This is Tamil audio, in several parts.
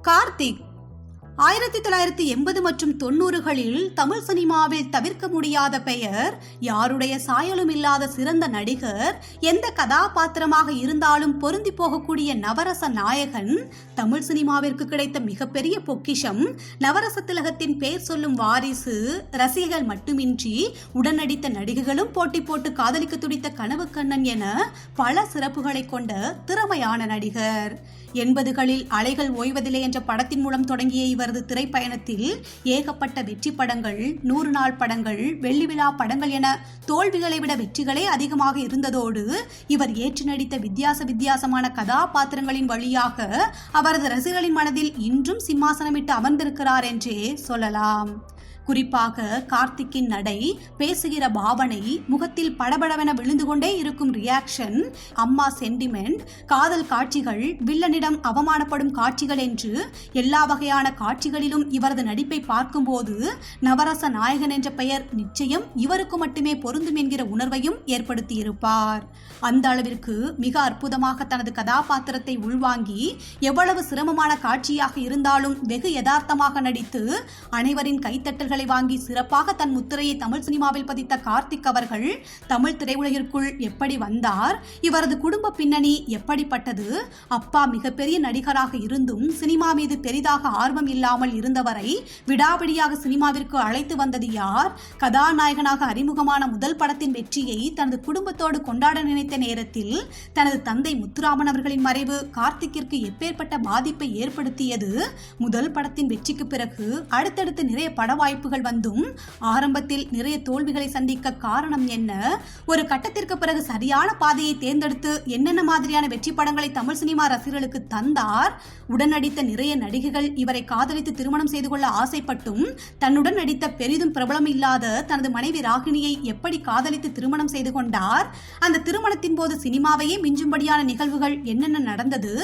கார்த்திக் 1980 மற்றும் 90களில் தமிழ் சினிமாவில் தவிர்க்க முடியாத பெயர், யாருடைய சாயலும் இல்லாத சிறந்த நடிகர், எந்த கதாபாத்திரமாக இருந்தாலும் பொருந்தி போகக்கூடிய நவரச நாயகன், தமிழ் சினிமாவிற்கு கிடைத்த மிகப்பெரிய பொக்கிஷம், நவரச திலகத்தின் பெயர் சொல்லும் வாரிசு, ரசிகர்கள் மட்டுமின்றி உடன் நடித்த நடிகைகளும் போட்டி போட்டு காதலிக்க துடித்த கனவு கண்ணன் என பல சிறப்புகளை கொண்ட திறமையான நடிகர். 80களில் அலைகள் ஓய்வதில்லை என்ற படத்தின் மூலம் தொடங்கிய இவரது திரைப்பயணத்தில் ஏகப்பட்ட வெற்றி படங்கள், 100 நாள் படங்கள், வெள்ளி விழா படங்கள் என தோல்விகளை விட வெற்றிகளே அதிகமாக இருந்ததோடு, இவர் ஏற்று நடித்த வித்தியாசமான கதாபாத்திரங்களின் வழியாக அவரது ரசிகர்களின் மனதில் இன்றும் சிம்மாசனமிட்டு அமர்ந்திருக்கிறார் என்றே சொல்லலாம். குறிப்பாக கார்த்திக்கின் நடை, பேசுகிற பாவனை, முகத்தில் படபடவென விழுந்து கொண்டே இருக்கும் ரியாக்ஷன், அம்மா சென்டிமெண்ட், காதல் காட்சிகள், வில்லனிடம் அவமானப்படும் காட்சிகள் என்று எல்லா வகையான காட்சிகளிலும் இவரது நடிப்பை பார்க்கும்போது நவரச நாயகன் என்ற பெயர் நிச்சயம் இவருக்கு மட்டுமே பொருந்தும் என்கிற உணர்வையும் ஏற்படுத்தியிருப்பார். அந்த அளவிற்கு மிக அற்புதமாக தனது கதாபாத்திரத்தை உள்வாங்கி, எவ்வளவு சிரமமான காட்சியாக இருந்தாலும் வெகு யதார்த்தமாக நடித்து அனைவரின் கைத்தட்டல்கள் வாங்கி சிறப்பாக தன் முத்திரையை தமிழ் சினிமாவில் பதித்த கார்த்திக் அவர்கள் தமிழ் திரையுலகிற்குள் எப்படி வந்தார், இவரது குடும்ப பின்னணி எப்படிப்பட்டது, அப்பா மிகப்பெரிய நடிகராக இருந்தும் சினிமா மீது பெரிதாக ஆர்வம் இல்லாமல் இருந்தவரை விடாபிடியாக சினிமாவிற்கு அழைத்து வந்தது யார், கதாநாயகனாக அறிமுகமான முதல் படத்தின் வெற்றியை தனது குடும்பத்தோடு கொண்டாட நினைத்த நேரத்தில் தனது தந்தை முத்துராமன் அவர்களின் மறைவு கார்த்திக்கிற்கு எப்பேற்பட்ட பாதிப்பை ஏற்படுத்தியது, முதல் படத்தின் வெற்றிக்கு பிறகு அடுத்தடுத்து நிறைய பட வாய்ப்புகள் வந்தும் ஆரம்பத்தில் நிறைய தோல்விகளை சந்திக்க காரணம் என்ன, ஒரு கட்டத்திற்கு பிறகு சரியான பாதையை தேர்ந்தெடுத்து என்னென்ன மாதிரியான வெற்றி படங்களை தமிழ் சினிமா ரசிகர்களுக்கு தந்தார், உடன் நடித்த நிறைய நடிகைகள் இவரை காதலித்து திருமணம் செய்து கொள்ள ஆசைப்பட்டும் தன்னுடன் நடித்த பெரிதும் பிரபலம் இல்லாத தனது மனைவி ராகினியை எப்படி காதலித்து திருமணம் செய்து கொண்டார், அந்த திருமணத்தின் போது சினிமாவையே மிஞ்சும்படியான நிகழ்வுகள் என்னென்ன நடந்தது,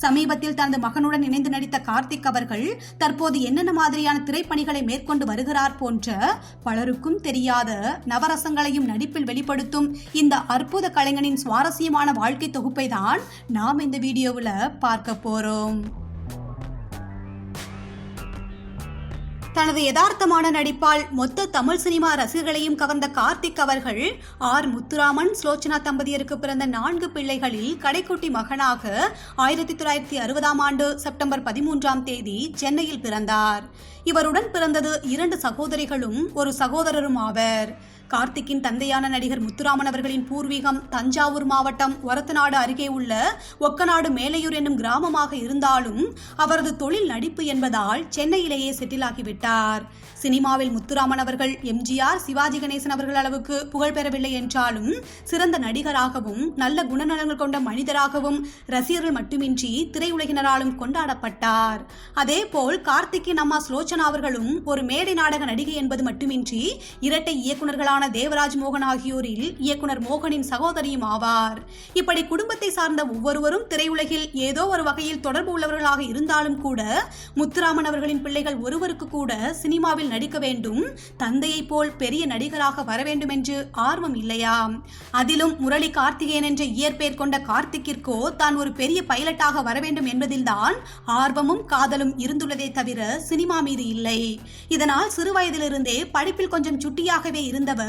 சமீபத்தில் தனது மகனுடன் இணைந்து நடித்த கார்த்திக் அவர்கள் தற்போது என்னென்ன மாதிரியான திரைப்பணிகளை மேற்கொண்டு வருகிறார் போன்ற பலருக்கும் தெரியாத நவரசங்களையும் நடிப்பில் வெளிப்படுத்தும் இந்த அற்புத கலைஞனின் சுவாரஸ்யமான வாழ்க்கை தொகுப்பை தான் நாம் இந்த வீடியோவில் பார்க்க போறோம். தனது யதார்த்தமான நடிப்பால் மொத்த தமிழ் சினிமா ரசிகர்களையும் கவர்ந்த கார்த்திக் அவர்கள் ஆர் முத்துராமன், ஸ்லோச்சனா தம்பதியருக்கு பிறந்த 4 பிள்ளைகளில் கடைக்குட்டி மகனாக 1960ஆம் ஆண்டு செப்டம்பர் 13ஆம் தேதி சென்னையில் பிறந்தார். இவருடன் பிறந்தது 2 சகோதரிகளும் ஒரு சகோதரரும் ஆவர். கார்த்திக்கின் தந்தையான நடிகர் முத்துராமன் அவர்களின் பூர்வீகம் தஞ்சாவூர் மாவட்டம் ஒரத்தநாடு அருகே உள்ள ஒக்கநாடு மேலையூர் என்னும் கிராமமாக இருந்தாலும் அவரது தொழில் நடிப்பு என்பதால் சென்னையிலேயே செட்டில் ஆகிவிட்டார். சினிமாவில் முத்துராமன் அவர்கள் எம்ஜிஆர், சிவாஜி கணேசன் அவர்கள் அளவுக்கு புகழ் பெறவில்லை என்றாலும் சிறந்த நடிகராகவும் நல்ல குணநலங்கள் கொண்ட மனிதராகவும் ரசிகர்கள் மட்டுமின்றி திரையுலகினராலும் கொண்டாடப்பட்டார். அதேபோல் கார்த்திக்கின் அம்மா ஸ்லோச்சனா அவர்களும் ஒரு மேடை நாடக நடிகை என்பது மட்டுமின்றி இரட்டை இயக்குநர்களான தேவராஜ் மோகன் ஆகியோரில் இயக்குனர் மோகனின் சகோதரியும் ஆவார். இப்படி குடும்பத்தை சார்ந்த ஒவ்வொருவரும் திரையுலகில் ஏதோ ஒரு வகையில் தொடர்பு உள்ளவர்களாக இருந்தாலும் கூட முத்துராமன் அவர்களின் பிள்ளைகள் ஒருவருக்கு கூட சினிமாவில் நடிக்க வேண்டும், தந்தையை போல் பெரிய நடிகராக வர வேண்டும் என்று ஆர்வம் இல்லையா? அதிலும் முரளி கார்த்திகேயன் என்ற இயற்பெயர் கொண்ட கார்த்திக்கிற்கோ தான் ஒரு பெரிய பைலட்டாக வர வேண்டும் என்பதில்தான் ஆர்வமும் காதலும் இருந்துள்ளதே தவிர சினிமா மீது இல்லை. இதனால் சிறு வயதிலிருந்தே படிப்பில் கொஞ்சம் சுட்டியாகவே இருந்தவர்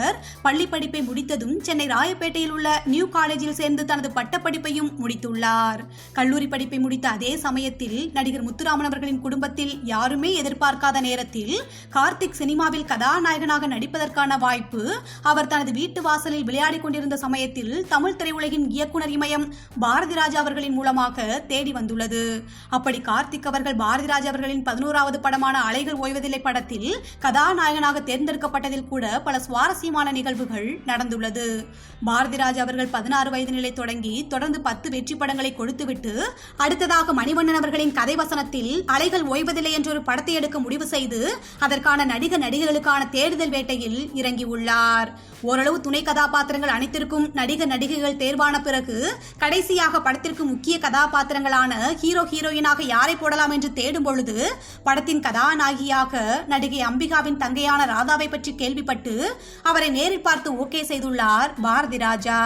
பள்ளி படிப்பை முடித்ததும் சென்னை ராயப்பேட்டையில் உள்ள நியூ காலேஜில் சேர்ந்து தனது பட்டப்படிப்பையும் முடித்துள்ளார். கல்லூரி படிப்பை முடித்த அதே சமயத்தில் நடிகர் முத்துராமன் அவர்களின் குடும்பத்தில் யாருமே எதிர்பார்க்காத நேரத்தில் கார்த்திக் சினிமாவில் கதாநாயகனாக நடிப்பதற்கான வாய்ப்பு அவர் தனது வீட்டு வாசலில் விளையாடி கொண்டிருந்த சமயத்தில் தமிழ் திரையுலகின் இயக்குனர் இமயம் பாரதிராஜா அவர்களின் மூலமாக தேடி வந்துள்ளது. அப்படி கார்த்திக் அவர்கள் பாரதிராஜா அவர்களின் 11வது படமான அலைகள் ஓய்வதில்லை படத்தில் கதாநாயகனாக தேர்ந்தெடுக்கப்பட்டதில் கூட பல சுவாரஸ்யமான நிகழ்வுகள் நடந்துள்ளது. பாரதிராஜா அவர்கள் 16 வயது நிலை தொடங்கி தொடர்ந்து 10 வெற்றி படங்களை கொடுத்துவிட்டு அடுத்ததாக மணிவண்ணன் அவர்களின் கதை வசனத்தில் அலைகள் ஓய்வதில்லை என்ற ஒரு படத்தை எடுக்க முடிவு செய்து அதற்கான நடிகைகளுக்கான தேடுதல் வேட்டையில் இறங்கியுள்ளார். ஓரளவு துணை கதாபாத்திரங்கள் அனைத்திற்கும் நடிகைகள் தேர்வான பிறகு கடைசியாக படத்திற்கு முக்கிய கதாபாத்திரங்களான ஹீரோயினாக யாரை போடலாம் என்று தேடும் பொழுது படத்தின் கதாநாயகியாக நடிகை அம்பிகாவின் தங்கையான ராதாவை பற்றி கேள்விப்பட்டு அவரை நேரில் பார்த்து ஓகே செய்துள்ளார் பாரதி ராஜா.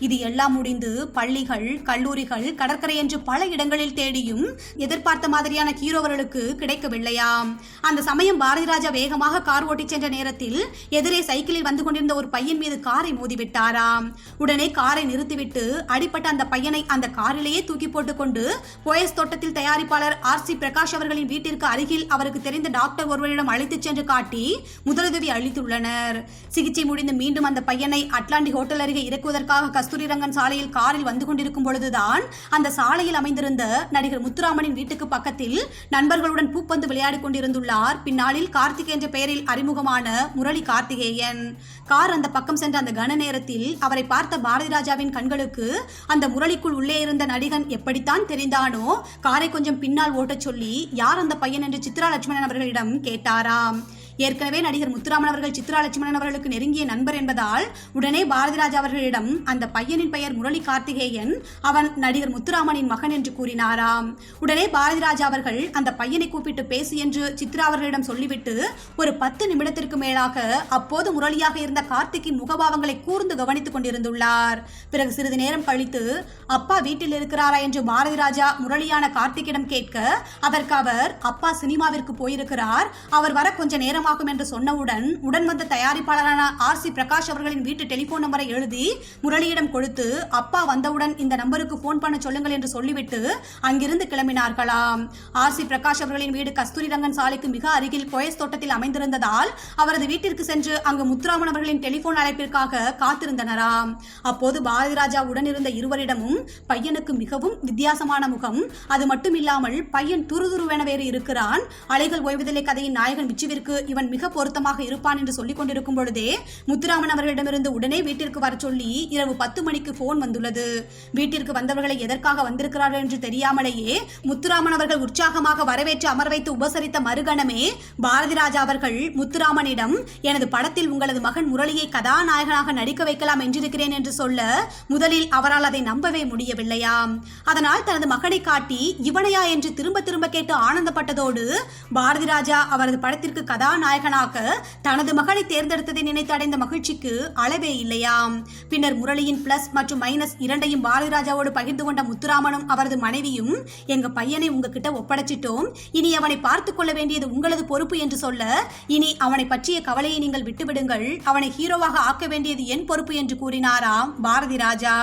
இது எல்லாம் முடிந்து பள்ளிகள், கல்லூரிகள், கடற்கரை என்று பல இடங்களில் தேடியும் எதிர்பார்த்த மாதிரியான ஹீரோவர்களுக்கு கிடைக்கவில்லையாம். அந்த சமயம் பாரதி ராஜா வேகமாக கார் ஓட்டி சென்ற நேரத்தில் எதிரே சைக்கிளில் வந்து கொண்டிருந்த ஒரு பையன் மீது காரை மோதிவிட்டாராம். உடனே காரை நிறுத்திவிட்டு அடிப்பட்ட அந்த பையனை அந்த காரிலேயே தூக்கி போட்டுக்கொண்டு போயஸ் தோட்டத்தில் தயாரிப்பாளர் RC பிரகாஷ் அவர்களின் வீட்டிற்கு அருகில் அவருக்கு தெரிந்த டாக்டர் ஒருவரிடம் அழைத்துச் சென்று காட்டி முதலுதவி அளித்துள்ளனர். சிகிச்சை முடிந்து மீண்டும் அந்த பையனை அட்லாண்டிக் ஹோட்டல் அருகே இறக்குவதற்காக கஸ்தூரிரங்கன் சாலையில் காரில் வந்து கொண்டிருக்கும் பொழுதுதான் அந்த சாலையில் அமைந்திருந்த நடிகர் முத்துராமனின் வீட்டுக்கு பக்கத்தில் நண்பர்களுடன் பூப்பந்து விளையாடிக் கொண்டிருந்துள்ளார் பின்னாளில் கார்த்திக் என்ற பெயரில் அறிமுகமான முரளி கார்த்திகேயன். கார் அந்த பக்கம் சென்ற அந்த கன நேரத்தில் அவரை பார்த்த பாரதி ராஜாவின் கண்களுக்கு அந்த முரளிக்குள் உள்ளே இருந்த நடிகன் எப்படித்தான் தெரிந்தானோ காரை கொஞ்சம் பின்னால் ஓட்டச் சொல்லி யார் அந்த பையன் என்று சித்ரா லட்சுமணன் அவர்களிடம் கேட்டாராம். ஏற்கனவே நடிகர் முத்துராமன் அவர்கள் சித்ரா லட்சுமணன் அவர்களுக்கு நெருங்கிய நண்பர் என்பதால் உடனே பாரதி ராஜா அவர்களிடம் அந்த பையனின் பெயர் முரளி கார்த்திகேயன், அவன் நடிகர் முத்துராமனின் மகன் என்று கூறினாராம். உடனே பாரதி ராஜா அவர்கள் அந்த பையனை கூப்பிட்டு பேசு என்று சித்ரா அவர்களிடம் சொல்லிவிட்டு ஒரு 10 நிமிடத்திற்கு மேலாக அப்போது முரளியாக இருந்த கார்த்திக்கின் முகபாவங்களை கூர்ந்து கவனித்துக் கொண்டிருந்துள்ளார். பிறகு சிறிது நேரம் கழித்து அப்பா வீட்டில் இருக்கிறாரா என்று பாரதி ராஜா முரளியான கார்த்திக்கிடம் கேட்க அதற்கு அவர் அப்பா சினிமாவிற்கு போயிருக்கிறார், அவர் வர கொஞ்ச நேரம் என்று சொன்னவுடன் உடன் வந்த தயாரிப்பாளரான RC பிரகாஷ் அவர்களின் வீட்டு டெலிபோன் நம்பரை எழுதி முரளியிடம் கொடுத்து அப்பா வந்தவுடன் இந்த நம்பருக்கு போன் பண்ண சொல்லுங்கள் என்று சொல்லிவிட்டு அங்கிருந்து கிளம்பினார்களாம். RC பிரகாஷ் அவர்களின் வீடு கஸ்தூரிரங்கன் சாலைக்கு மிக அருகில் போயஸ் தோட்டத்தில் அமைந்திருந்ததால் அவரது வீட்டிற்கு சென்று அங்கு முத்துராமன் அவர்களின் டெலிபோன் அழைப்பிற்காக காத்திருந்தனராம். அப்போது பாரதி ராஜா உடன் இருந்த இருவரிடமும் பையனுக்கு மிகவும் வித்தியாசமான முகம், அது மட்டும் இல்லாமல் பையன் துருதுருவென வேறு இருக்கிறான், அலைகள் ஓய்வதில்லை கதையின் நாயகன் விச்சுவிற்கு இவன் மிக பொருத்தமாக இருப்பான் என்று சொல்லிக் கொண்டிருக்கும் பொழுதே முத்துராமன் அவர்களிடமிருந்து உடனே வீட்டிற்கு வர சொல்லி இரவு 10 மணிக்கு போன் வந்துள்ளது. வீட்டிற்கு வந்தவர்களை எதற்காக வந்திருக்கிறார்கள் என்று தெரியாமலேயே முத்துராமன் அவர்கள் உற்சாகமாக வரவேற்று அமர வைத்து உபசரித்த மறுகணமே பாரதி ராஜா அவர்கள் முத்துராமனிடம் எனது படத்தில் உங்களது மகன் முரளியை கதாநாயகனாக நடிக்க வைக்கலாம் என்றிருக்கிறேன் என்று சொல்ல முதலில் அவரால் அதை நம்பவே முடியவில்லையாம். அதனால் தனது மகனை காட்டி இவனையா என்று திரும்ப திரும்ப கேட்டு ஆனந்தப்பட்டதோடு பாரதி ராஜா அவரது படத்திற்கு கதாநாயகனாக தனது மகனை தேர்ந்தெடுத்ததை நினைத்து அடைந்த மகிழ்ச்சிக்கு அளவே இல்லையாம். பின்னர் முரளியின் பிளஸ் மற்றும் மைனஸ் இரண்டையும் பாரதி ராஜாவோடு பகிர்ந்து கொண்ட முத்துராமனும் அவரது மனைவியும் எங்க பையனை உங்ககிட்ட ஒப்படைச்சிட்டோம், இனி அவனை பார்த்துக் கொள்ள வேண்டியது உங்களது பொறுப்பு என்று சொல்ல இனி அவனை பற்றிய கவலையை நீங்கள் விட்டுவிடுங்கள், அவனை ஹீரோவாக ஆக்க வேண்டியது என் பொறுப்பு என்று கூறினாராம் பாரதி ராஜா.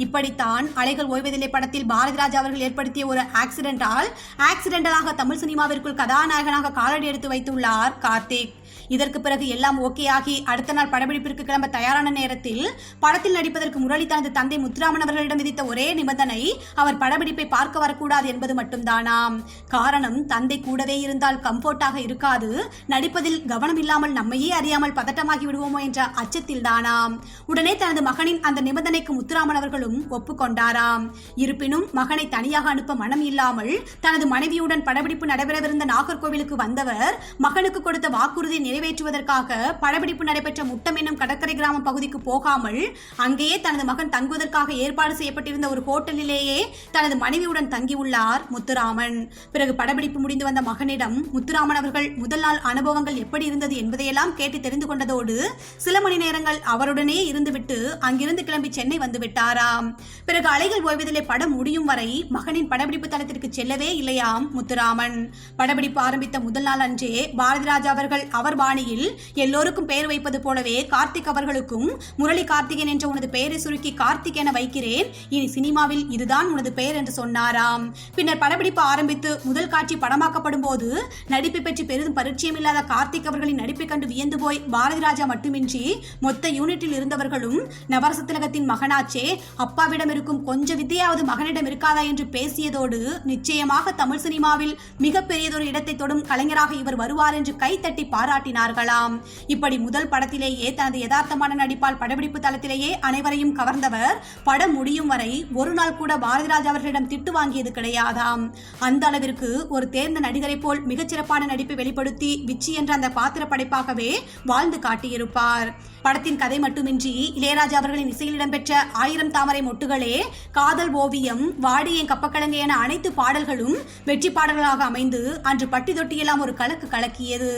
இப்படித்தான் அலைகள் ஓய்வதில்லை படத்தில் பாரதி ராஜா அவர்கள் ஏற்படுத்திய ஒரு ஆக்சிடென்டலாக தமிழ் சினிமாவிற்குள் கதாநாயகனாக காலடி எடுத்து வைத்துள்ளார் கார்த்திக். இதற்கு பிறகு எல்லாம் ஓகே ஆகி அடுத்த நாள் படப்பிடிப்பிற்கு கிளம்ப தயாரான நேரத்தில் படத்தில் நடிப்பதற்கு முரளி தனது தந்தை முத்துராமன் அவர்களிடம் விதித்த ஒரே நிபந்தனை அவர் படப்பிடிப்பை பார்க்க வரக்கூடாது என்பது மட்டும்தானாம். காரணம் தந்தை கூடவே இருந்தால் கம்ஃபர்ட்டாக இருக்காது, நடிப்பதில் கவனம் இல்லாமல் நம்மையே அறியாமல் பதட்டமாகி விடுவோமோ என்ற அச்சத்தில் தானாம். உடனே தனது மகனின் அந்த நிபந்தனைக்கு முத்துராமன் அவர்களும் ஒப்புக்கொண்டாராம். இருப்பினும் மகனை தனியாக அனுப்ப மனம் இல்லாமல் தனது மனைவியுடன் படப்பிடிப்பு நடைபெறவிருந்த நாகர்கோவிலுக்கு வந்தவர் மகனுக்கு கொடுத்த வாக்குறுதி நிறைவேற்றுவதற்காக படப்பிடிப்பு நடைபெற்ற முட்டம் என்னும் கடற்கரை கிராமம் பகுதிக்கு போகாமல் அங்கேயே தனது மகன் தங்குவதற்காக ஏற்பாடு செய்யப்பட்டிருந்த ஒரு ஹோட்டலிலேயே தனது மனைவியுடன் தங்கியுள்ளார் முத்துராமன். பிறகு படப்பிடிப்பு முடிந்து வந்த மகனிடம் முத்துராமன் அவர்கள் முதல் நாள் அனுபவங்கள் எப்படி இருந்தது என்பதையெல்லாம் கேட்டு தெரிந்து கொண்டதோடு சில மணி நேரங்கள் அவருடனே இருந்துவிட்டு அங்கிருந்து கிளம்பி சென்னை வந்து விட்டாராம். பிறகு அலைகள் ஓய்வதில்லை படம் முடியும் வரை மகனின் படப்பிடிப்பு தளத்திற்கு செல்லவே இல்லையாம் முத்துராமன். படப்பிடிப்பு ஆரம்பித்த முதல் நாள் அன்றே பாரதி ராஜா அவர்கள் அவர் பாணியில் எல்லோருக்கும் பெயர் வைப்பது போலவே கார்த்திக் அவர்களுக்கும் முரளி கார்த்திகேயன் என்ற உனது பெயரை சுருக்கி கார்த்திக் என வைக்கிறேன், இனி சினிமாவில் இதுதான் உனது பெயர் என்று சொன்னாராம். பின்னர் படப்பிடிப்பு ஆரம்பித்து முதல் காட்சி படமாக்கப்படும் போது நடிப்பை பற்றி பெரிதும் பரிச்சயம் இல்லாத கார்த்திக் அவர்களின் நடிப்பை கண்டு வியந்து போய் பாரதி ராஜா மட்டுமின்றி மொத்த யூனிட்டில் இருந்தவர்களும் நவரச திலகத்தின் மகனாச்சே, அப்பாவிடம் இருக்கும் கொஞ்சம் வித்தையாவது மகனிடம் இருக்காதா என்று பேசியதோடு நிச்சயமாக தமிழ் சினிமாவில் மிகப்பெரியதொரு இடத்தை தொடும் கலைஞராக இவர் வருவார் என்று கைத்தட்டி பாராட்டி பாராட்டினார்களாம். இப்படி முதல் படத்திலேயே தனது யதார்த்தமான நடிப்பால் படப்பிடிப்பு தளத்திலேயே அனைவரையும் கவர்ந்தவர் படம் முடியும் வரை ஒரு நாள் கூட பாரதிராஜா அவர்களிடம் திட்டு வாங்கியது கிடையாதாம். அந்த அளவிற்கு ஒரு தேர்ந்த நடிகரை போல் மிகச்சிறப்பான நடிப்பை வெளிப்படுத்தி விச்சி என்ற அந்த பாத்திர படைப்பாகவே வாழ்ந்து காட்டியிருப்பார். படத்தின் கதை மட்டுமின்றி இளையராஜா அவர்களின் இசையில் இடம்பெற்ற 1000 தாமரை மொட்டுகளே, காதல் ஓவியம், வாடி என் கப்பக்கிழங்கு என அனைத்து பாடல்களும் வெற்றி பாடல்களாக அமைந்து அன்று பட்டி தொட்டியெல்லாம் ஒரு கலக்கு கலக்கியது.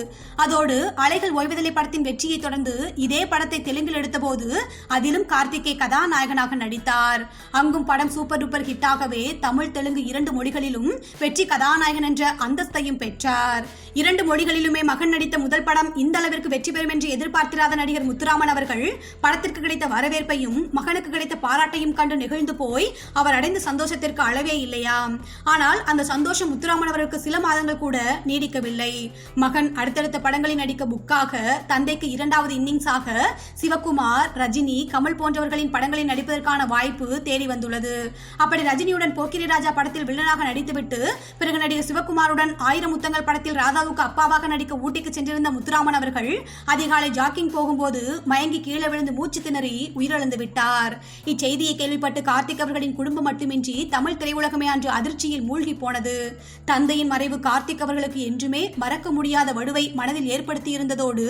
அதோடு அலைகள் ஓய்வதில்லை படத்தின் வெற்றியை தொடர்ந்து இதே படத்தை தெலுங்கில் எடுத்தபோது அதிலும் கார்த்திகை கதாநாயகனாக நடித்தார். அங்கும் படம் சூப்பர் டூப்பர் ஹிட்டாகவே தமிழ் தெலுங்கு 2 மொழிகளிலும் வெற்றி கதாநாயகன் என்ற அந்தஸ்தையும் பெற்றார். 2 மொழிகளிலுமே மகன் நடித்த முதல் படம் இந்த அளவிற்கு வெற்றி பெறும் என்று எதிர்பார்த்திராத நடிகர் முத்துராமன் அவர்கள் படத்திற்கு கிடைத்த வரவேற்பையும் மகனுக்கு கிடைத்த பாராட்டையும் கண்டு நெகிழ்ந்து போய் அவர் அடைந்த சந்தோஷத்திற்கு அளவே இல்லையாம். ஆனால் அந்த சந்தோஷம் முத்துராமன் அவர்களுக்கு சில மாதங்கள் கூட நீடிக்கவில்லை. மகன் அடுத்தடுத்த படங்களில் நடிக்க புக்காக, தந்தைக்கு 2வது இன்னிங்ஸாக சிவகுமார், ரஜினி, கமல் போன்றவர்களின் படங்களில் நடிப்பதற்கான வாய்ப்பு தேடி வந்துள்ளது. அப்படி ரஜினியுடன் போக்கிரி ராஜா படத்தில் வில்லனாக நடித்துவிட்டு பிறகு நடிகர் சிவகுமாருடன் 1000 முத்தங்கள் படத்தில் ராதாவுக்கு அப்பாவாக நடிக்க ஊட்டிக்கு சென்றிருந்த முத்துராமன் அவர்கள் அதிகாலை ஜாக்கிங் போகும்போது மயங்கி கீழே விழுந்து மூச்சு திணறி உயிரிழந்து விட்டார். இச்செய்தியை கேள்விப்பட்டு கார்த்திக் அவர்களின் குடும்பம் மட்டுமின்றி தமிழ் திரையுலகமே அன்று அதிர்ச்சியில் மூழ்கி போனது. தந்தையின் மறைவு கார்த்திக் அவர்களுக்கு என்றுமே மறக்க முடியாத வடுவை மனதில் ஏற்படுத்தி இருந்ததோடு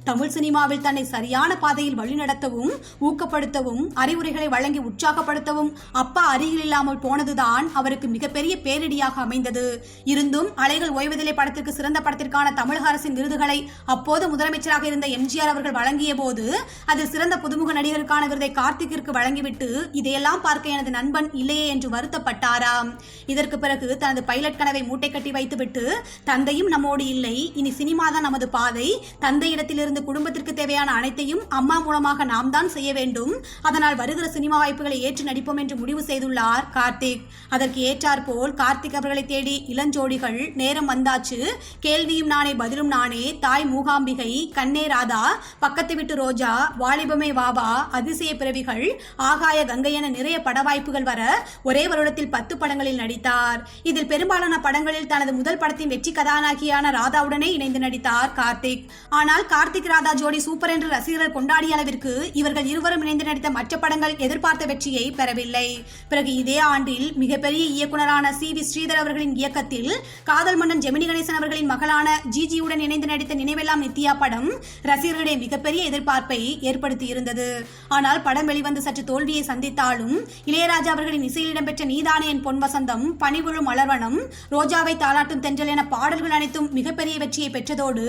தமிழ் சினிமாவில் தன்னை சரியான பாதையில் வழிநடத்தவும் ஊக்கப்படுத்தவும் அறிவுரைகளை வழங்கி உற்சாகப்படுத்தவும் அப்பா அருகில் இல்லாமல் போனதுதான் அவருக்கு மிகப்பெரிய பேரிடியாக அமைந்தது. இருந்தும் அலைகள் ஓய்வதில்லை படத்திற்கு சிறந்த படத்திற்கான தமிழக அரசின் விருதுகளை அப்போது முதலமைச்சராக இருந்த எம்ஜிஆர் அவர்கள் வழங்கிய போது அதில் சிறந்த புதுமுக நடிகருக்கான விருதை கார்த்திக்கிற்கு வழங்கிவிட்டு இதையெல்லாம் பார்க்க எனது நண்பன் இல்லையே என்று வருத்தப்பட்டாராம். இதற்கு பிறகு தனது பைலட் கனவை மூட்டை கட்டி வைத்துவிட்டு தந்தையும் நம்மோடு இல்லை, இனி சினிமா தான் நமது பாதை, தந்தையிடத்திலிருந்து குடும்பத்திற்கு தேவையான அனைத்தையும் அம்மா மூலமாக நாம் தான் செய்ய வேண்டும், அதனால் வருகிற சினிமா வாய்ப்புகளை ஏற்று நடிப்போம் என்று முடிவு செய்துள்ளார் கார்த்திக். அதற்கு ஏற்றாற்போல் கார்த்திக் அவர்களை தேடி இளஞ்சோடிகள், நேரம் வந்தாச்சு, கேள்வியும் நானே பதிலும் நானே, தாய் மூகாம்பிகை, கண்ணே ராதா, பக்கத்து விட்டு ரோஜா, வாலிபமே வாவா, அதிசய பிறவிகள், ஆகாய கங்கை என நிறைய பட வாய்ப்புகள் வர ஒரே வருடத்தில் 10 படங்களில் நடித்தார். இதில் பெரும்பாலான படங்களில் தனது முதல் படத்தின் வெற்றி கதாநாயகியான ராதாவுடனே இணைந்து நடித்தார் கார்த்திக். ஆனால் கார்த்திக் ராதா ஜோடி சூப்பர் என்று ரசிகர்கள் கொண்டாடிய அளவிற்கு இவர்கள் இருவரும் இணைந்து நடித்த மற்ற படங்கள் எதிர்பார்த்த வெற்றியை பெறவில்லை. பிறகு இதே ஆண்டில் மிகப்பெரிய இயக்குனரான CV ஸ்ரீதர் அவர்களின் இயக்கத்தில் காதல் மன்னன் ஜெமினி கணேசன் அவர்களின் மகளான ஜிஜியுடன் இணைந்து நடித்த நினைவெல்லாம் நித்யா படம் ரசிகர்களிடையே மிகப்பெரிய எதிர்பார்ப்பை ஏற்படுத்தி இருந்தது. ஆனால் படம் வெளிவந்து சற்று தோல்வியை சந்தித்தாலும் இளையராஜா அவர்களின் இசையில் இடம்பெற்ற நீதானே என் பொன் வசந்தம், பனிவிழு மலர்வனம், ரோஜாவை தாலாட்டும் தென்றல் என பாடல்கள் அனைத்தும் மிகப்பெரிய வெற்றியை பெற்றதோடு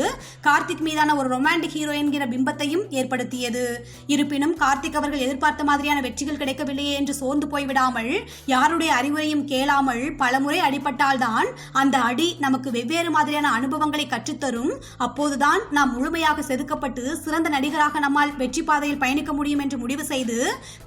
கார்த்திக் மீதான ஒரு ரொமான்டிக் ஹீரோ என்கிற பிம்பத்தையும் ஏற்படுத்தியது. இருப்பினும் கார்த்திக் அவர்கள் எதிர்பார்த்த மாதிரியான வெற்றிகள் கிடைக்கவில்லையே என்று சோர்ந்து போய்விடாமல் யாருடைய அறிவுரையும் கேளாமல் பலமுறை அடிபட்டால்தான் அந்த அடி நமக்கு வெவ்வேறு மாதிரியான அனுபவங்களை கற்றுத்தரும். அப்போதுதான் நாம் முழுமையாக செதுக்கப்பட்டு சிறந்த நடிகராக நம்மால் வெற்றி பாதையில் பயணிக்க முடியும் என்று முடிவு செய்து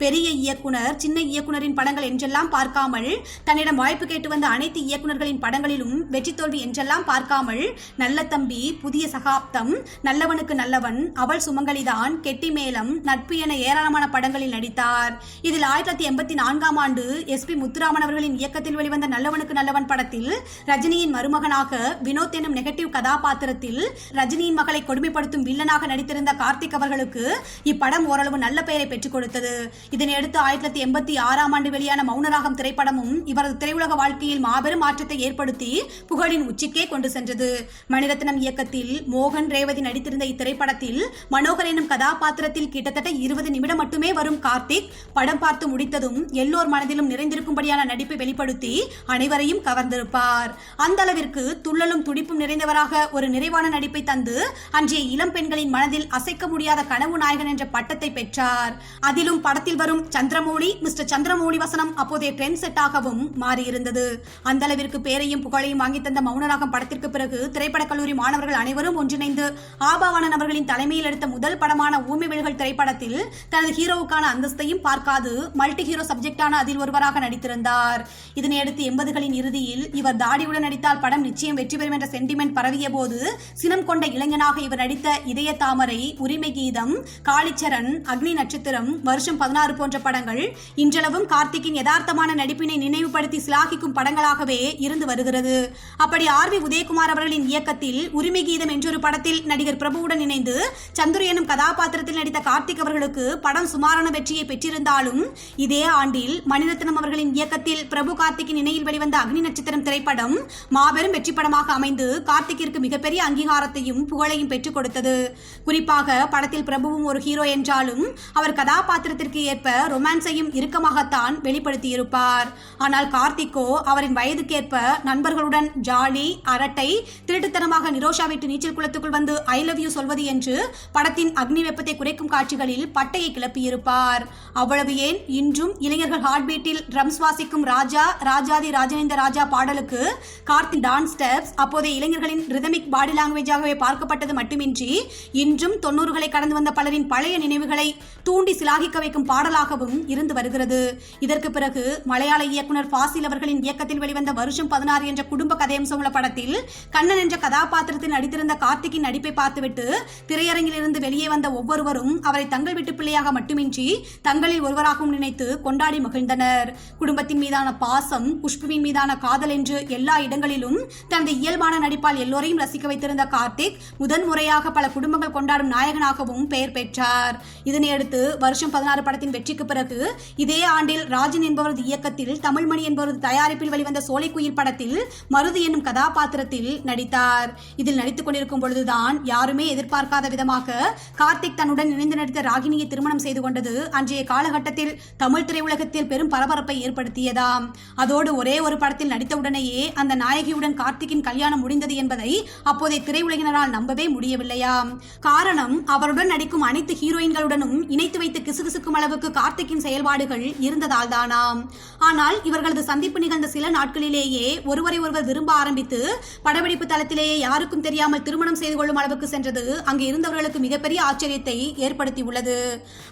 பெரிய இயக்குனர், சின்ன இயக்குனரின் படங்கள் என்றெல்லாம் பார்க்காமல் தன்னிடம் வாய்ப்பு கேட்டு வந்த அனைத்து இயக்குனர்களின் படங்களிலும் வெற்றி தோல்வி என்றெல்லாம் பார்க்காமல் நல்ல தம்பி, புதிய சகாப்தம், நல்லவனுக்கு நல்லவன், அவள் சுமங்கலிதான், கெட்டி மேளம், நட்பு என ஏராளமான படங்களில் நடித்தார். இதில் 1984ஆம் ஆண்டு SP முத்துராமன் அவர்களின் இயக்கத்தில் வெளிவந்த நல்லவனுக்கு நல்லவன் படத்தில் ரஜினியின் மருமகனாக வினோத் எனும் நெகட்டிவ் கதாபாத்திரத்தில் ரஜினியின் மகளை கொடுமைப்படுத்தும் வில்லனாக நடித்திருந்த கார்த்திக் அவர்களுக்கு இப்படம் ஓரளவு நல்ல பெயரை பெற்றுக் கொடுத்தது. இதனையடுத்து 1986ஆம் ஆண்டு வெளியான மௌனராகம் திரைப்படமும் இவரது திரையுலக வாழ்க்கையில் மாபெரும் மாற்றத்தை ஏற்படுத்தி புகழின் உச்சிக்கே கொண்டு சென்றது. மணிரத்னம் இயக்கத்தில் மோகன், ரேவதி நடித்திருந்த இத்திரைப்படத்தில் மனோகர் எனும் கதாபாத்திரத்தில் கிட்டத்தட்ட 20 நிமிடம் மட்டுமே வரும் கார்த்திக் படம் பார்த்து முடித்ததும் எல்லோர் மனதிலும் நிறைந்திருக்கும்படியான நடிப்பை வெளிப்படுத்தி அனைவரையும் கவர்ந்திருப்பார். அந்த அளவிற்கு துள்ளலும் துடிப்பும் நிறைந்தவராக ஒரு நிறைவான நடிப்பை தந்து அன்றைய இளம் பெண்களின் மனதில் அசைக்க முடியாத கனவு நாயகன் என்ற பட்டத்தை பெற்றார். அதிலும் படத்தில் வரும் சந்திரமௌலி, மிஸ்டர் சந்திரமௌலி வசனம் அப்போதைய ட்ரெண்ட் செட்டாகவும் மாறியிருந்தது. அந்த அளவிற்கு பேரையும் புகழையும் வாங்கி தந்த மௌனராகம் படத்திற்கு பிறகு திரைப்படக் கல்லூரி மாணவர்கள் அனைவரும் ஒன்றிணைந்து ஆபாவாணன் அவர்களின் தலைமையில் எடுத்த முதல் படமான ஊமை விழிகள் திரைப்படத்தில் தனது ஹீரோவுக்கான அந்தஸ்தையும் பார்க்காது மல்டி ஹீரோ சப்ஜெக்டான அதில் ஒருவராக நடித்திருந்தார். இதனையடுத்து 80களின் இறுதியில் இவர் தாடியுடன் நடித்தால் படம் நிச்சயம் வெற்றி பெறும் என்ற சென்டிமெண்ட் பரவிய போது சினம் கொண்ட இளைஞனாக இவர் நடித்த இதய தாமரை, உரிமை கீதம், காளிச்சரண், அக்னி நட்சத்திரம், வருஷம் 16 போன்ற படங்கள் இன்றளவும் கார்த்திக்கின் யதார்த்தமான நடிப்பினை நினைவுபடுத்தி சிலாகிக்கும் படங்களாகவே இருந்து வருகிறது. அப்படி RV உதயகுமார் அவர்களின் இயக்கத்தில் உரிமை கீதம் என்றொரு படத்தில் படத்தில் நடிகர் பிரபுவுடன் இணைந்து சந்துரு எனும் கதாபாத்திரத்தில் நடித்த கார்த்திக் அவர்களுக்கு படம் சுமாரான வெற்றியை பெற்றிருந்தாலும் இதே ஆண்டில் மணிரத்னம் அவர்களின் இயக்கத்தில் பிரபு கார்த்திக்கின் இணையில் வெளிவந்த அக்னி நட்சத்திரம் திரைப்படம் மாபெரும் வெற்றி படமாக அமைந்து கார்த்திக்கிற்கு மிகப்பெரிய அங்கீகாரத்தையும் புகழையும் பெற்றுக் கொடுத்தது. குறிப்பாக படத்தில் பிரபுவும் ஒரு ஹீரோ என்றாலும் அவர் கதாபாத்திரத்திற்கு ஏற்ப ரொமான்ஸையும் இறுக்கமாகத்தான் வெளிப்படுத்தியிருப்பார். ஆனால் கார்த்திக்கோ அவரின் வயதுக்கேற்ப நண்பர்களுடன் ஜாலி, அரட்டை, திருட்டுத்தனமாக நிரோஷா வீட்டு நீச்சல் குளத்துக்குள் வந்து ஐ லவ் யூ சொல்வது என்று படத்தின் அக்னி வெப்பத்தை குறைக்கும் காட்சிகளில் பட்டையை கிளப்பியிருப்பார். அவ்வளவு ஏன், இன்றும் இளைஞர்கள் ஹார்ட் பீட்டில் ட்ரம்ஸ் வாசிக்கும் ராஜா ராஜாதி ராஜனிந்த ராஜா பாடலுக்கு கார்த்திக் டான்ஸ் ஸ்டெப்ஸ் அப்போதைய இளைஞர்களின் ரிதமிக் பாடி லாங்குவேஜாகவே பார்க்கப்பட்டது மட்டுமின்றி இன்றும் 90களை கடந்து வந்த பலரின் பழைய நினைவுகளை தூண்டி சிலாகிக்க வைக்கும் பாடலாகவும் இருந்து வருகிறது. இதற்கு பிறகு மலையாள இயக்குனர் ஃபாசில் அவர்களின் இயக்கத்தில் வெளிவந்த வருஷம் 16 என்ற குடும்ப கதையம்சம் உள்ள படத்தில் கண்ணன் என்ற கதாபாத்திரத்தில் நடித்திருந்த கார்த்திக்கின் நடிப்பை பார்த்துவிட்டு திரையரங்கில் இருந்து வெளியே வந்த ஒவ்வொருவரும் அவரை தங்கள் வீட்டு பிள்ளையாக மட்டுமின்றி தங்களில் ஒருவராகவும் நினைத்து கொண்டாடி மகிழ்ந்தனர். குடும்பத்தின் மீதான பாசம், குஷ்புவின் மீதான காதல் என்று எல்லா இடங்களிலும் தனது இயல்பான நடிப்பால் எல்லோரையும் ரசிக்க வைத்திருந்த கார்த்திக் முதன்முறையாக பல குடும்பங்கள் கொண்டாடும் நாயகனாகவும் பெயர் பெற்றார். இதனையடுத்து வருஷம் 16 படத்தின் வெற்றிக்கு பிறகு இதே ஆண்டில் ராஜன் என்பவரது இயக்கத்தில் தமிழ்மணி என்பவரது தயாரிப்பில் வெளிவந்த சோலைக்குயில் படத்தில் மருது என்னும் கதாபாத்திரத்தில் நடித்தார். இதில் நடித்துக் கொண்டிருக்கும் பொழுதுதான் யாருமே எதிர்பார்க்காத விதமாக கார்த்திக் தன்னுடன் இணைந்து நடித்த ராகினியை திருமணம் செய்து கொண்டது அன்றைய காலகட்டத்தில் தமிழ் திரையுலகத்தில் பெரும் பரபரப்பை ஏற்படுத்தியதாம். அதோடு ஒரே ஒரு படத்தில் நடித்தவுடனேயே அந்த நாயகியுடன் கார்த்திக்கின் கல்யாணம் முடிந்தது என்பதை அப்போதைய திரையுலகினரால் நம்பவே முடியவில்லையாம். காரணம், அவருடன் நடிக்கும் அனைத்து ஹீரோயின்களுடனும் இணைத்து வைத்து கிசுகிசுக்கும் அளவுக்கு கார்த்திக்கின் செயல்பாடுகள் இருந்ததால் தானாம். ஆனால் இவர்களது சந்திப்பு நிகழ்ந்த சில நாட்களிலேயே ஒருவரை ஒருவர் விரும்ப ஆரம்பித்து படப்பிடிப்பு தளத்திலேயே யாருக்கும் தெரியாமல் திருமணம் செய்து கொள்ளும் அளவுக்கு சென்றது அங்கு இருந்தவர்களுக்கு மிகப்பெரிய ஆச்சரியத்தை ஏற்படுத்தியுள்ளது.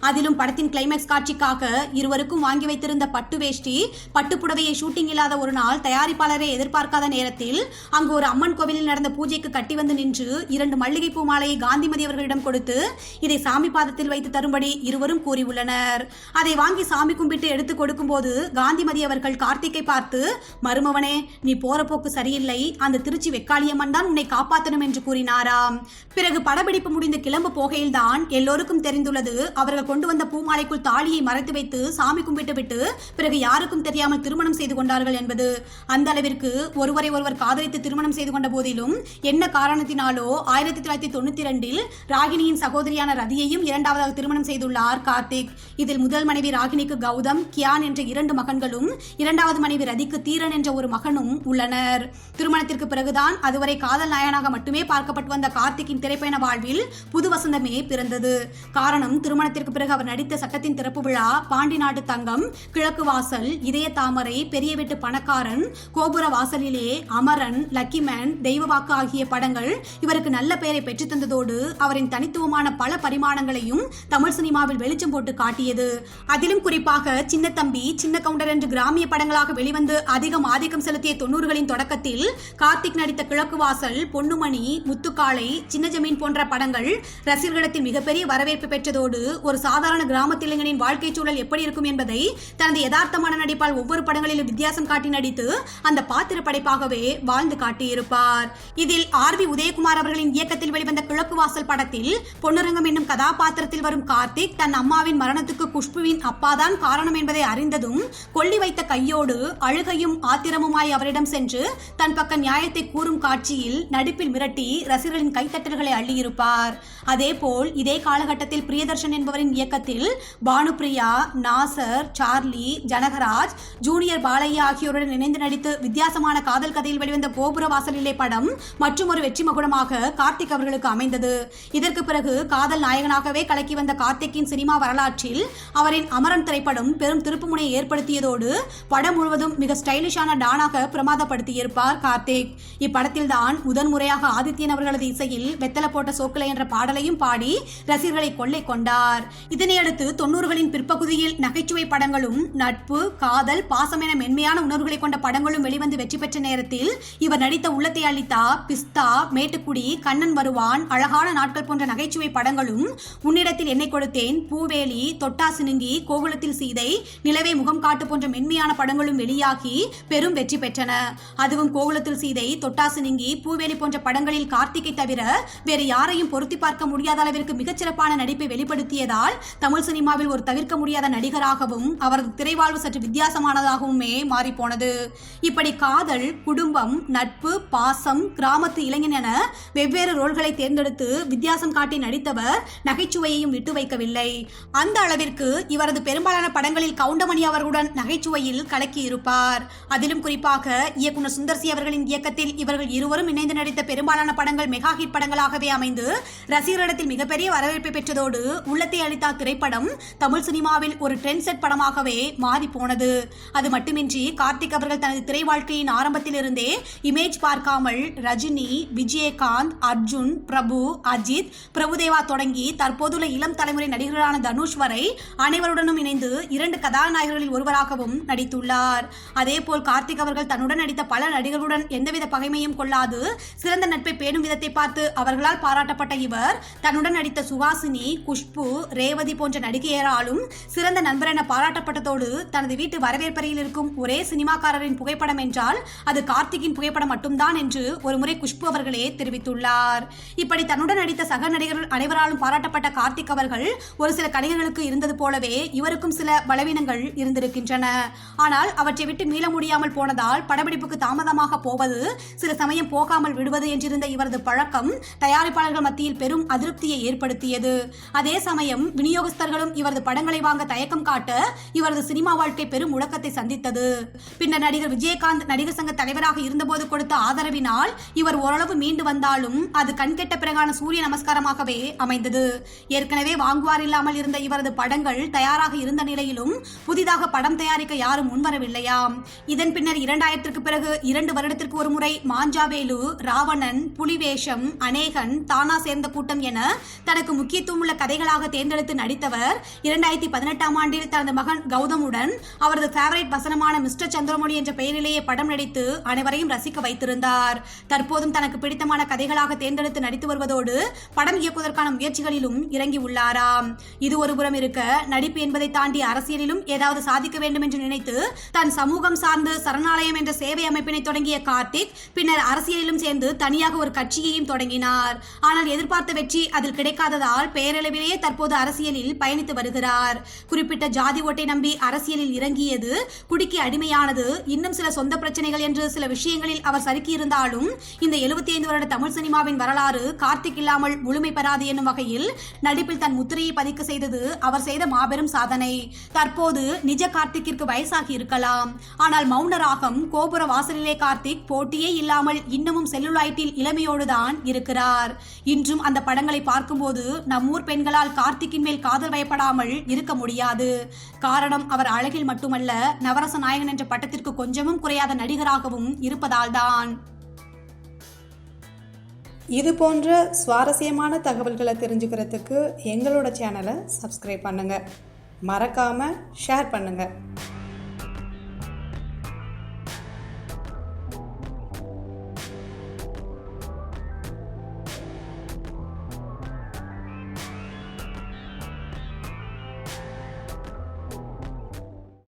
அதிலும் படத்தின் கிளைமேக்ஸ் காட்சிக்காக இருவருக்கும் வாங்கி வைத்திருந்த பட்டு வேஷ்டி, பட்டுப்புடவையை ஷூட்டிங் இல்லாத ஒரு நாள் தயாரிப்பாளரை எதிர்பார்க்காத நேரத்தில் அங்கு ஒரு அம்மன் கோவிலில் நடந்த பூஜைக்கு கட்டி வந்து நின்று 2 மல்லிகை பூ மாலையை காந்திமதி அவர்களிடம் கொடுத்து இதை சாமி பாதத்தில் வைத்து தரும்படி இருவரும் கூறியுள்ளனர். அதை வாங்கி சாமி கும்பிட்டு எடுத்துக் கொடுக்கும் போது காந்திமதி அவர்கள் கார்த்திக்கை பார்த்து, மருமவனே, நீ போற போக்கு சரியில்லை, அந்த திருச்சி வெக்காளியம்மன் தான் உன்னை காப்பாற்றணும் என்று கூறினாராம். பிறகு படப்பிடிப்பு முடிந்து கிளம்ப போகையில்தான் எல்லோருக்கும் தெரிந்துள்ளது அவர்கள் கொண்டு வந்த பூமாலைக்குள் தாலியை மறைத்து வைத்து சாமி கும்பிட்டு விட்டு பிறகு யாருக்கும் தெரியாமல் திருமணம் செய்து கொண்டார்கள் என்பது. அந்த அளவிற்கு ஒருவரை ஒருவர் காதலித்து திருமணம் செய்து கொண்ட போதிலும் என்ன காரணத்தினாலோ 1992 ராகினியின் சகோதரியான ரதியையும் இரண்டாவதாக திருமணம் செய்துள்ளார் கார்த்திக். இதில் முதல் மனைவி ராகினிக்கு கௌதம், கியான் என்ற 2 மகன்களும், இரண்டாவது மனைவி ரதிக்கு தீரன் என்ற ஒரு மகனும் உள்ளனர். திருமணத்திற்கு பிறகுதான் அதுவரை காதல் நாயகனாக மட்டுமே பார்க்கப்பட்டு வந்த கார்த்திக்கின் திரைப்பயண வாழ்வில் புது வசந்தமே பிறந்தது. காரணம், திருமணத்திற்கு பிறகு அவர் நடித்த சட்டத்தின் திறப்பு விழா, பாண்டி நாட்டு தங்கம், கிழக்கு வாசல், இதய தாமரை, பெரிய வீட்டு பணக்காரன், கோபுர வாசலிலே, அமரன், லக்கிமேன், தெய்வ வாக்கு ஆகிய படங்கள் இவருக்கு நல்ல பெயரை பெற்று தந்ததோடு அவரின் தனித்துவமான பல பரிமாணங்களையும் தமிழ் சினிமாவில் வெளிச்சம் போட்டு காட்டியது. அதிலும் குறிப்பாக சின்ன தம்பி, சின்ன கவுண்டர் என்று கிராமிய படங்களாக வெளிவந்து அதிகம் ஆதிக்கம் செலுத்திய 90களின் தொடக்கத்தில் கார்த்திக் நடித்த கிழக்கு வாசல், பொன்னுமணி, முத்துக்காளை, சின்ன ஜமீன் போன்ற படங்கள் ரசிகர்களிடத்தில் மிகப்பெரிய வரவேற்பு பெற்றதோடு ஒரு சாதாரண கிராமத்து இளைஞனின் வாழ்க்கை சூழல் எப்படி இருக்கும் என்பதை தனது யதார்த்தமான நடிப்பால் ஒவ்வொரு படங்களிலும் வித்தியாசம் காட்டி நடித்து அந்த பாத்திர படைப்பாகவே வாழ்ந்து காட்டியிருப்பார். இதில் ஆர்.வி. உதயகுமார் அவர்களின் இயக்கத்தில் வெளிவந்த கிழக்கு வாசல் படத்தில் பொன்னுரங்கம் என்னும் கதாபாத்திரத்தில் வரும் கார்த்திக் தன் அம்மாவின் மரணத்துக்கு குஷ்புவின் அப்பாதான் காரணம் என்பதை அறிந்ததும் கொள்ளி வைத்த கையோடு அழுகையும் ஆத்திரமுமாய் அவரிடம் சென்று தன் பக்க நியாயத்தை கூறும் காட்சியில் நடிப்பில் மிரட்டி ரசிகர்களின் கைத்தட்டல்களை அள்ளியிருப்பார். அதேபோல் இதே காலகட்டத்தில் பிரியதர்ஷன் என்பவரின் இயக்கத்தில் பானுப்பிரியா, நாசர், சார்லி, ஜனகராஜ், ஜூனியர் பாலையா ஆகியோருடன் இணைந்து நடித்து வித்தியாசமான காதல் கதையில் வெளிவந்த கோபுர வாசலிலே படம் மற்றும் ஒரு வெற்றி மகுடமாக கார்த்திக் அவர்களுக்கு அமைந்தது. இதற்கு பிறகு காதல் நாயகனாகவே கலக்கி வந்த கார்த்திக்கின் சினிமா வரலாற்றில் அவரின் அமரன் திரைப்படம் பெரும் திருப்புமுனையை ஏற்படுத்தியதோடு படம் முழுவதும் மிக ஸ்டைலிஷான டானாக பிரமாதப்படுத்தியிருப்பார் கார்த்திக். இப்படத்தில் தான் முதன்முறையாக ஆதித்யன் அவர்களது இசையில் வெத்தலை போட்ட சோக்கிலை என்ற பாடலையும் பாடி ரசிகர்களை கொள்ளை கொண்டார். இதனையடுத்து 90களின் பிற்பகுதியில் நகைச்சுவை படங்களும், நட்பு, காதல், பாசம் என மென்மையான உணர்வுகளை கொண்ட படங்களும் வெளிவந்து வெற்றி பெற்ற நேரத்தில் இவர் நடித்த உள்ளத்தை அளித்தா, பிஸ்தா, மேட்டுக்குடி, கண்ணன் வருவான், அழகான நாட்கள் போன்ற நகைச்சுவை படங்களும், உன்னிடத்தில் என்னை கொடுத்தேன், பூவேலி, தொட்டா சினுங்கி, கோகுலத்தில் சீதை, நிலவே முகம் காட்டு போன்ற மென்மையான படங்களும் வெளியாகி பெரும் வெற்றி பெற்றன. அதுவும் கோகுலத்தில் சீதை, தொட்டா சினுங்கி, பூவேலி போன்ற படங்களில் கார்த்திகை தவிர வேறு யாரையும் பொருத்தி பார்க்க முடியாத அளவிற்கு மிகச்சிறப்பான நடிப்பை வெளிப்படுத்தியதால் தமிழ் சினிமாவில் ஒரு தவிர்க்க முடியாத நடிகராகவும் அவரது திரைவாழ்வு சற்று வித்தியாசமானதாகவுமே மாறிப்போனது. இப்படி காதல், குடும்பம், நட்பு, பாசம், கிராமத்து இளைஞன் என வெவ்வேறு ரோல்களை தேர்ந்தெடுத்து வித்தியாசம் காட்டி நடித்தவர் நகைச்சுவையையும் விட்டு வைக்கவில்லை. அந்த அளவிற்கு இவரது பெரும்பாலான படங்களில் கவுண்டமணி அவர்களுடன் நகைச்சுவையில் கலக்கி இருப்பார். அதிலும் குறிப்பாக இயக்குனர் சுந்தர்சி அவர்களின் இயக்கத்தில் இவர்கள் இருவரும் இணைந்து நடித்த பெரும்பாலான படங்கள் மெகா ஹிட் படங்களாகவே அமைந்து ரசிகர்களிடத்தில் மிகப்பெரிய வரவேற்பை பெற்றதோடு உள்ளத்தை அளித்தார் திரைப்படம் தமிழ் சினிமாவில் ஒரு ட்ரெண்ட் செட் படமாகவே மாறி போனது. அது மட்டுமின்றி கார்த்திக் அவர்கள் தனது திரை வாழ்க்கையின் ஆரம்பத்திலிருந்தே இமேஜ் பார்க்காமல் ரஜினி, விஜயகாந்த், அர்ஜுன், பிரபு, அஜித், பிரபுதேவா தொடங்கி தற்போதுள்ள இளம் தலைமுறை நடிகர்களான தனுஷ் வரை அனைவருடனும் இணைந்து 2 கதாநாயகர்களில் ஒருவராகவும் நடித்துள்ளார். அதேபோல் கார்த்திக் அவர்கள் தன்னுடன் நடித்த பல நடிகர்களுடன் எந்தவித பகைமையும் கொள்ளாது சிறந்த நட்பை பேணும் விதத்தை பார்த்து அவர்களால் பாராட்டப்பட்ட இவர் தன்னுடன் நடித்த சுஹாசினி, குஷ்பு, ரேவதி போன்ற நடிகையராலும் சிறந்த நண்பர் என பாராட்டப்பட்டதோடு தனது வீட்டு வரவேற்பறையில் இருக்கும் ஒரே சினிமாக்காரரின் புகைப்படம் என்றால் அது கார்த்திக்கின் புகைப்படம் மட்டும்தான் என்று ஒருமுறை குஷ்பு அவர்களே தெரிவித்துள்ளார். இப்படி தன்னுடன் நடித்த சக நடிகர்கள் அனைவராலும் பாராட்டப்பட்ட கார்த்திக் அவர்கள் ஒரு சில கலைஞர்களுக்கு இருந்தது போலவே இவருக்கும் சில பலவீனங்கள் இருந்திருக்கின்றன. ஆனால் அவற்றை விட்டு மீள முடியாமல் போனதால் படப்பிடிப்புக்கு தாமதமாக போவது, சில சமயம் போகாமல் விடுவது என்றிருந்த இவரது பழக்கம் தயாரிப்பாளர்கள் மத்தியில் பெரும் அதிருப்தியை ஏற்படுத்தியது. அதே சமயம் விநியோகஸ்தர்களும் இவரது படங்களை வாங்க தயக்கம் காட்ட இவரது சினிமா வாழ்க்கை பெரும் முடக்கத்தை சந்தித்தது. பின்னர் நடிகர் விஜயகாந்த் நடிகர் சங்க தலைவராக இருந்தபோது கொடுத்த ஆதரவினால் இவர் ஓரளவு மீண்டு வந்தாலும் அது கண்கெட்ட பிறகான சூரிய நமஸ்காரமாகவே அமைந்தது. ஏற்கனவே வாங்குவார் இல்லாமல் இருந்த இவரது படங்கள் தயாராக இருந்த நிலையிலும் புதிதாக படம் தயாரிக்க யாரும் முன்வரவில்லையாம். இதன் பின்னர் 2000ற்கு பிறகு 2 வருடத்திற்கு ஒரு முறை மாஞ்சாவேலு, ராவணன், புலிவேஷம், அநேகன், தானா சேர்ந்த கூட்டம் என தனக்கு முக்கியத்துவம் உள்ள கதைகளாக தேர்ந்தெடுத்து நடித்தவர் 2018ஆம் ஆண்டில் தனது மகன் கௌதமுடன் அவரது ஃபேவரைட் வசனமான மிஸ்டர் சந்திரமொழி என்ற பெயரிலேயே படம் நடித்து அனைவரையும் ரசிக்க வைத்திருந்தார். தற்போதும் தனக்கு பிடித்தமான கதைகளாக தேர்ந்தெடுத்து நடித்து வருவதோடு படம் இயக்குவதற்கான முயற்சிகளிலும் இறங்கி உள்ளாராம். இது ஒருபுறம் இருக்க, நடிப்பு என்பதை தாண்டி அரசியலிலும் ஏதாவது சாதிக்க வேண்டும் என்று நினைத்து தன் சமூகம் சார்ந்து சரணாலயம் என்ற சேவை அமைப்பினை தொடங்கிய கார்த்திக் பின்னர் அரசியலிலும் சேர்ந்து தனியாக ஒரு கட்சியையும் தொடங்கினார். ஆனால் எதிர்பார்த்த வெற்றி அதில் கிடைக்காததால் பெயரளவிலேயே தற்போது அரசியலில் பயணித்து வருகிறார். குறிப்பிட்ட ஜாதி ஓட்டை நம்பி அரசியலில் இறங்கியது, குடிக்கு அடிமையானது, இன்னும் சில சொந்த பிரச்சனைகள் என்று சில விஷயங்களில் அவர் சறுக்கியிருந்தாலும் இந்த 75 வருட தமிழ் சினிமாவின் வரலாறு கார்த்திக் இல்லாமல் முழுமை பெறாது என்னும் வகையில் நடிப்பில் தன் முத்திரையை பதிக்க செய்தது அவர் செய்த மாபெரும் சாதனை. தற்போது நிஜ கார்த்திக்கிற்கு வயசாகி இருக்கலாம், ஆனால் மௌன ராகம், கோபுர வாசலிலே கார்த்திக் போட்டியே இல்லாமல் இன்னமும் செல்லுலாய்ட்டில் இளமையோடுதான் இருக்கிறார். இன்றும் அந்த படங்களை பார்க்கும்போது நம்மூர் பெண்களால் கார்த்திக்கின் மேல் காதல் வயப்படாமல் இருக்க முடியாது. காரணம் அவர் அழகில் மட்டுமல்ல, நவரச நாயகன் என்ற பட்டத்திற்கு கொஞ்சமும் குறையாத நடிகராகவும் இருப்பதால்தான். இது போன்ற சுவாரஸ்யமான தகவல்களை தெரிஞ்சுக்கிறதுக்கு எங்களோட சேனலை சப்ஸ்கிரைப் பண்ணுங்க, மறக்காம ஷேர் பண்ணுங்க.